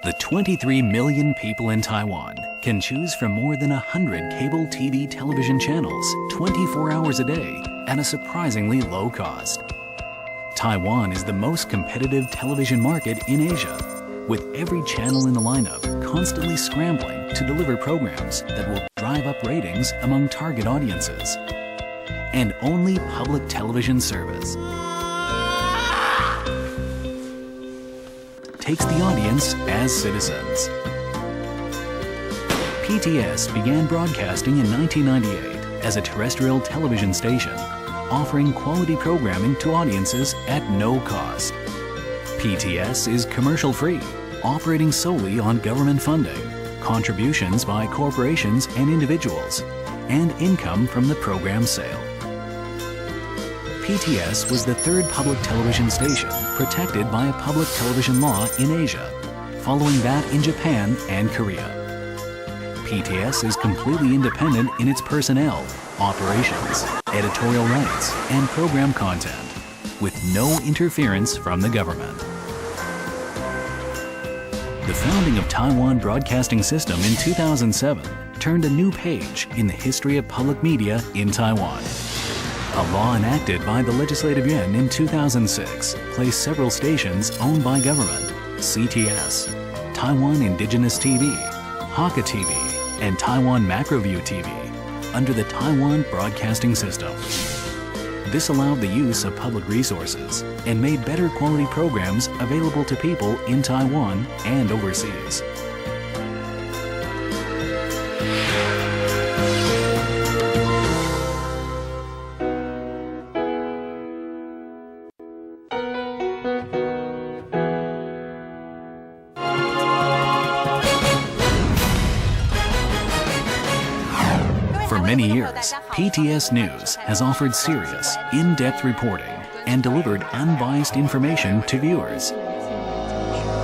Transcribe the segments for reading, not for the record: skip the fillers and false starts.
The 23 million people in Taiwan can choose from more than 100 cable TV television channels 24 hours a day at a surprisingly low cost. Taiwan is the most competitive television market in Asia, with every channel in the lineup constantly scrambling to deliver programs that will drive up ratings among target audiences. And only public television service takes the audience as citizens. PTS began broadcasting in 1998 as a terrestrial television station, offering quality programming to audiences at no cost. PTS is commercial-free, operating solely on government funding, contributions by corporations and individuals, and income from the program sale. PTS was the third public television station protected by a public television law in Asia, following that in Japan and Korea. PTS is completely independent in its personnel, operations, editorial rights, and program content, with no interference from the government. The founding of Taiwan Broadcasting System in 2007 turned a new page in the history of public media in Taiwan. A law enacted by the Legislative Yuan in 2006 placed several stations owned by government, CTS, Taiwan Indigenous TV, Hakka TV, and Taiwan Macroview TV, under the Taiwan Broadcasting System. This allowed the use of public resources and made better quality programs available to people in Taiwan and overseas. For many years, PTS News has offered serious, in-depth reporting and delivered unbiased information to viewers.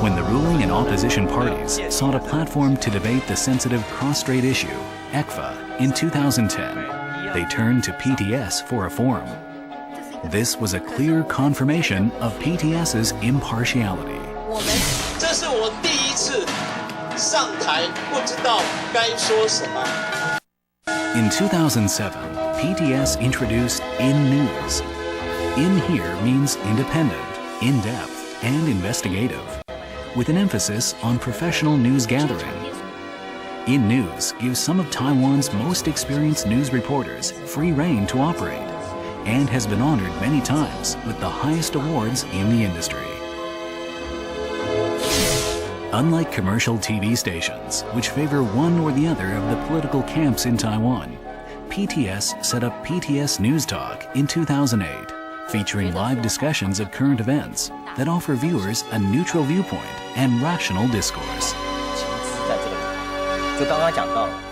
When the ruling and opposition parties sought a platform to debate the sensitive cross-strait issue, ECFA, in 2010, they turned to PTS for a forum. This was a clear confirmation of PTS's impartiality. 这是我第一次上台，不知道该说什么。 In 2007, PTS introduced In News. In here means independent, in-depth, and investigative, with an emphasis on professional news gathering. In News gives some of Taiwan's most experienced news reporters free rein to operate, and has been honored many times with the highest awards in the industry. Unlike commercial TV stations, which favor one or the other of the political camps in Taiwan, PTS set up PTS News Talk in 2008, featuring live discussions of current events that offer viewers a neutral viewpoint and rational discourse.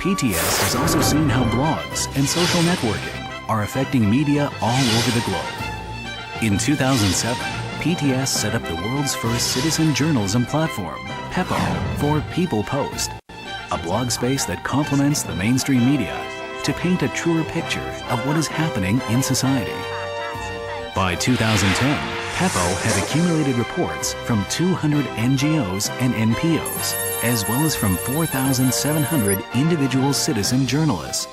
PTS has also seen how blogs and social networking are affecting media all over the globe. In 2007, PTS set up the world's first citizen journalism platform, PEPO, for People Post, a blog space that complements the mainstream media to paint a truer picture of what is happening in society. By 2010, PEPO had accumulated reports from 200 NGOs and NPOs, as well as from 4,700 individual citizen journalists.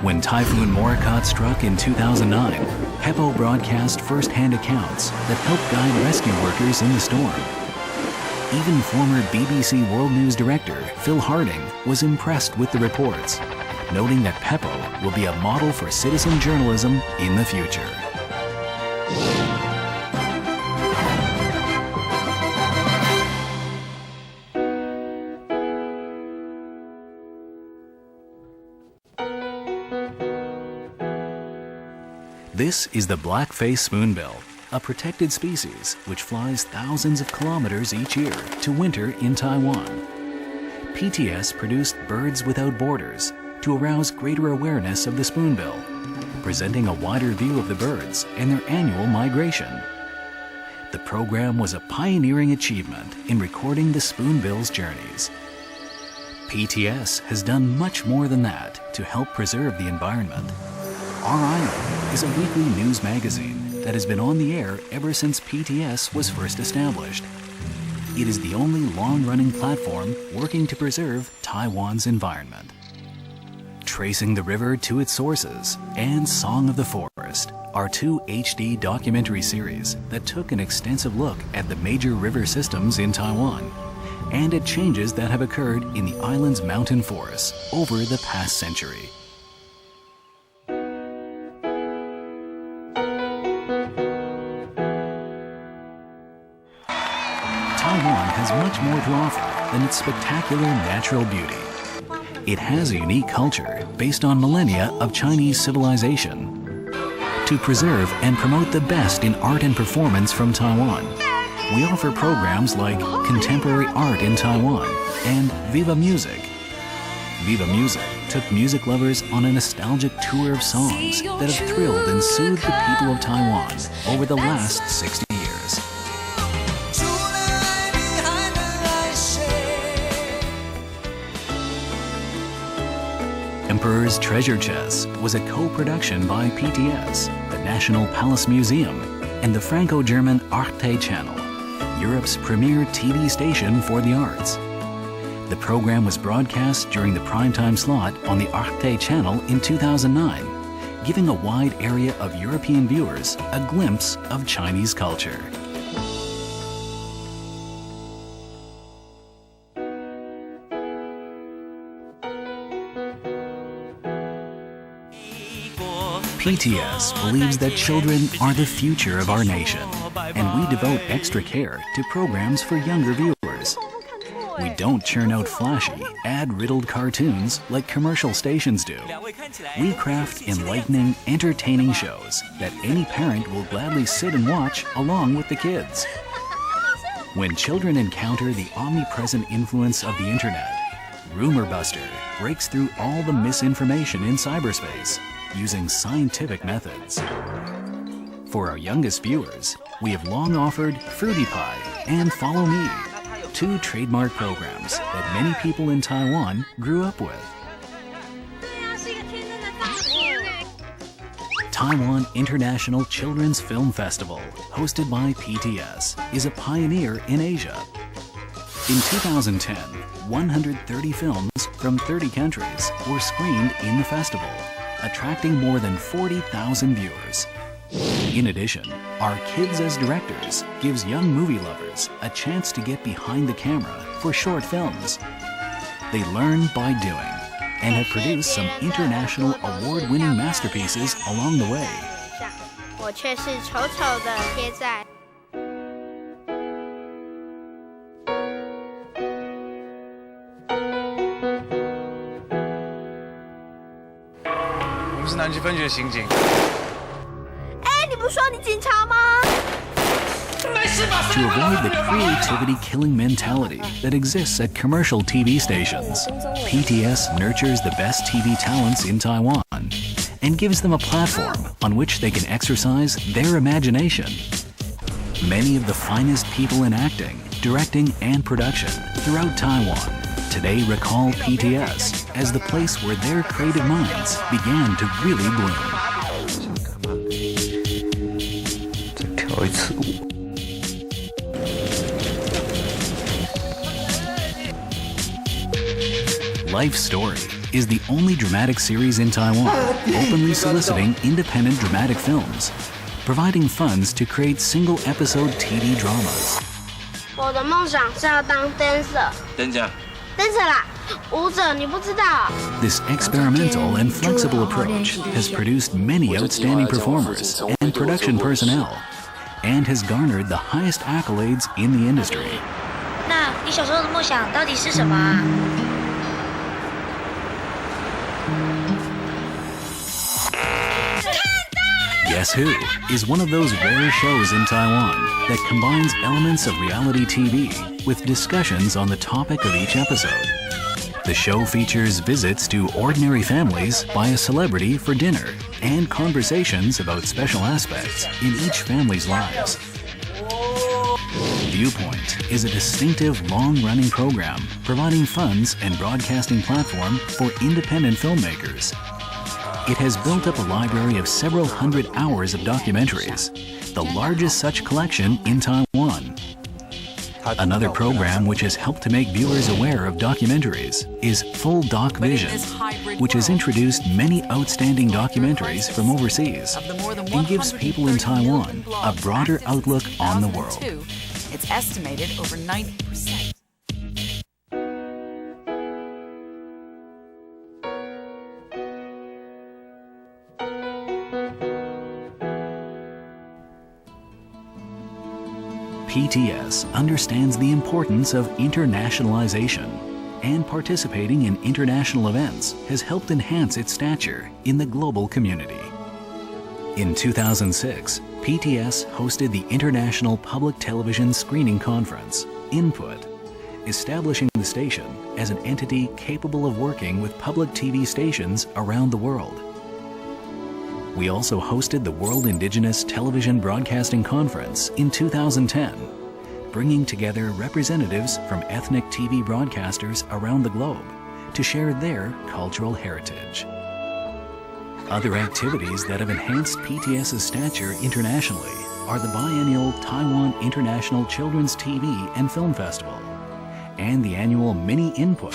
When Typhoon Morakot struck in 2009, PEPO broadcast first-hand accounts that helped guide rescue workers in the storm. Even former BBC World News director Phil Harding was impressed with the reports, noting that PEPO will be a model for citizen journalism in the future. This is the black-faced spoonbill, a protected species which flies thousands of kilometers each year to winter in Taiwan. PTS produced Birds Without Borders to arouse greater awareness of the spoonbill, presenting a wider view of the birds and their annual migration. The program was a pioneering achievement in recording the spoonbill's journeys. PTS has done much more than that to help preserve the environment. Our Island is a weekly news magazine that has been on the air ever since PTS was first established. it is the only long-running platform working to preserve Taiwan's environment. Tracing the River to its Sources and Song of the Forest are two HD documentary series that took an extensive look at the major river systems in Taiwan and at changes that have occurred in the island's mountain forests over the past century. Taiwan has much more to offer than its spectacular natural beauty. It has a unique culture based on millennia of Chinese civilization. To preserve and promote the best in art and performance from Taiwan, we offer programs like Contemporary Art in Taiwan and Viva Music. Viva Music took music lovers on a nostalgic tour of songs that have thrilled and soothed the people of Taiwan over the last 60 years. Emperor's Treasure Chest was a co-production by PTS, the National Palace Museum, and the Franco-German Arte Channel, Europe's premier TV station for the arts. The program was broadcast during the primetime slot on the Arte Channel in 2009, giving a wide area of European viewers a glimpse of Chinese culture. PTS believes that children are the future of our nation, and we devote extra care to programs for younger viewers. We don't churn out flashy, ad-riddled cartoons like commercial stations do. We craft enlightening, entertaining shows that any parent will gladly sit and watch along with the kids. When children encounter the omnipresent influence of the internet, Rumor Buster breaks through all the misinformation in cyberspace using scientific methods. For our youngest viewers, we have long offered Fruity Pie and Follow Me, two trademark programs that many people in Taiwan grew up with. Taiwan International Children's Film Festival, hosted by PTS, is a pioneer in Asia. In 2010, 130 films from 30 countries were screened in the festival, attracting more than 40,000 viewers. In addition, our Kids as Directors gives young movie lovers a chance to get behind the camera for short films. They learn by doing and have produced some international award-winning masterpieces along the way. 我却是丑丑的贴在 我是南区分局的刑警。你不说你警察吗？ To avoid the creativity-killing mentality that exists at commercial TV stations, PTS nurtures the best TV talents in Taiwan and gives them a platform on which they can exercise their imagination. Many of the finest people in acting, directing, and production throughout Taiwan today recall PTS as the place where their creative minds began to really bloom. 再跳一次舞。 Life Story is the only dramatic series in Taiwan openly soliciting independent dramatic films, providing funds to create single-episode TV dramas. 我的梦想是要当 dancer。 dancer 啦，舞者你不知道。 This experimental and flexible approach has produced many outstanding performers and production personnel, and has garnered the highest accolades in the industry. 那你小时候的梦想到底是什么啊？ Guess Who is one of those rare shows in Taiwan that combines elements of reality TV with discussions on the topic of each episode. The show features visits to ordinary families by a celebrity for dinner and conversations about special aspects in each family's lives. Viewpoint is a distinctive long-running program providing funds and broadcasting platform for independent filmmakers. It has built up a library of several hundred hours of documentaries, the largest such collection in Taiwan. Another program which has helped to make viewers aware of documentaries is Full Doc Vision, which has introduced many outstanding documentaries from overseas and gives people in Taiwan a broader outlook on the world. It's estimated over 90%. PTS understands the importance of internationalization, and participating in international events has helped enhance its stature in the global community. In 2006, PTS hosted the International Public Television Screening Conference, Input, establishing the station as an entity capable of working with public TV stations around the world. We also hosted the World Indigenous Television Broadcasting Conference in 2010, bringing together representatives from ethnic TV broadcasters around the globe to share their cultural heritage. Other activities that have enhanced PTS's stature internationally are the biennial Taiwan International Children's TV and Film Festival and the annual Mini Input,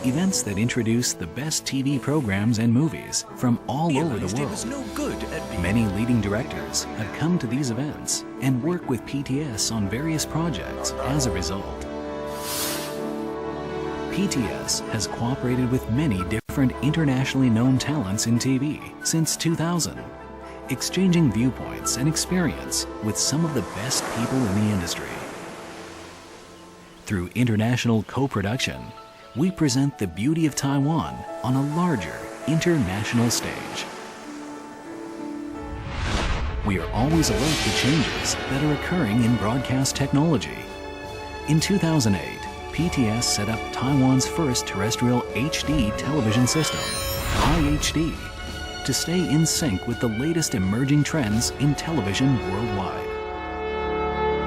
events that introduce the best TV programs and movies from all over the world. Many leading directors have come to these events and work with PTS on various projects as a result. PTS has cooperated with many different internationally known talents in TV since 2000, exchanging viewpoints and experience with some of the best people in the industry. Through international co-production, we present the beauty of Taiwan on a larger international stage. We are always alert to changes that are occurring in broadcast technology. In 2008, PTS set up Taiwan's first terrestrial HD television system, IHD, to stay in sync with the latest emerging trends in television worldwide.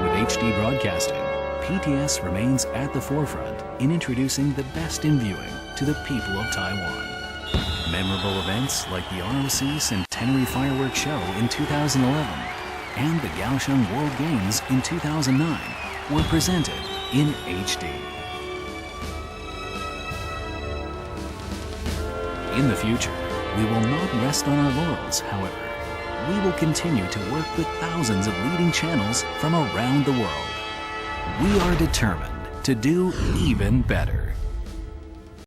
With HD broadcasting, PTS remains at the forefront in introducing the best in viewing to the people of Taiwan. Memorable events like the ROC Centenary Fireworks Show in 2011 and the Kaohsiung World Games in 2009 were presented in HD. In the future, we will not rest on our laurels, however. We will continue to work with thousands of leading channels from around the world. We are determined to do even better.